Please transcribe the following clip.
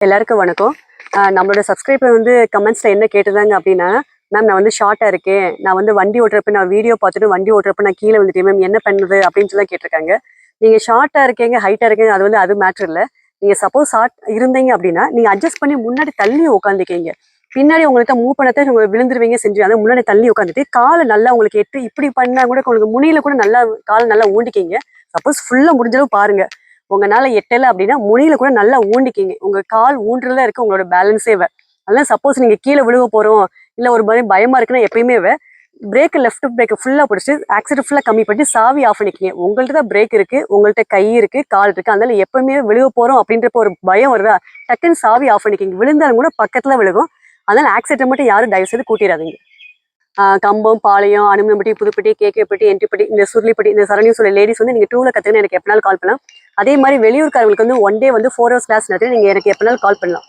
எல்லாருக்கும் வணக்கம். நம்மளோட சப்ஸ்கிரைபர் வந்து கமெண்ட்ஸில் என்ன கேட்டிருந்தாங்க அப்படின்னா, மேம் நான் வந்து ஷார்ட்டாக இருக்கேன், நான் வந்து வண்டி ஓட்டுறப்ப நான் வீடியோ பார்த்துட்டு வண்டி ஓட்டுறப்ப நான் கீழே வந்துட்டேன் மேம், என்ன பண்ணுறது அப்படின்னு சொல்லி கேட்டிருக்காங்க. நீங்கள் ஷார்ட்டாக இருக்கீங்க, ஹைட்டாக இருக்கீங்க, அது வந்து அது மேட்ரு இல்லை. நீங்கள் சப்போஸ் ஷார்ட் இருந்தீங்க அப்படின்னா நீங்கள் அட்ஜஸ்ட் பண்ணி முன்னாடி தள்ளி உட்காந்துக்கீங்க. பின்னாடி உங்களுக்கு மூவ் பண்ணத்தை உங்களுக்கு விழுந்துருவீங்க செஞ்சு அதை முன்னாடி தள்ளி உட்காந்துட்டு காலை நல்லா உங்களுக்கு எட்டு இப்படி பண்ணால் கூட உங்களுக்கு முனியில் கூட நல்லா காலை நல்லா ஊண்டிக்கிங்க. சப்போஸ் ஃபுல்லாக முடிஞ்சளவு பாருங்க. உங்களால எட்டலை அப்படின்னா முனியில கூட நல்லா ஊண்டிக்கிங்க. உங்க கால் ஊன்றல இருக்கு உங்களோட பேலன்ஸே. அதெல்லாம் சப்போஸ் நீங்க கீழே விழுக போறோம் இல்லை ஒரு மாதிரி பயமா இருக்குன்னா எப்பயுமே பிரேக் லெஃப்ட் பிரேக் ஃபுல்லா பிடிச்சி ஆக்சிடென்ட் ஃபுல்லா கம்மி பண்ணி சாவி ஆஃப் பண்ணிக்கிங்க. உங்கள்ட்ட தான் பிரேக் இருக்கு, உங்கள்ட்ட கை இருக்கு, கால் இருக்கு. அதனால எப்பவுமே விழுக போறோம் அப்படின்றப்ப ஒரு பயம் வருதா, டக்குன்னு சாவி ஆஃப் பண்ணிக்கிங்க. விழுந்தாலும் கூட பக்கத்துல விழுகும். அதனால ஆக்சிடென்ட் மட்டும் யாரும் தயவு செய்து கூட்டிடாதீங்க. கம்பம், பாளையம், அனுமம்பட்டி, புதுப்பட்டி, கேகேப்பட்டி, என்டிப்பட்டி, இந்த சுருளிப்பட்டி, இந்த சரணியும் சொல்ல லேடிஸ் வந்து நீங்கள் டூவில் கற்றுக்கணும் எனக்கு எப்பனாலும் கால் பண்ணலாம். அதே மாதிரி வெளியூர்காரங்களுக்கு வந்து ஒன் டே வந்து 4 hours கிளாஸ் நடத்தி நீங்கள் எனக்கு எப்பனாலும் கால் பண்ணலாம்.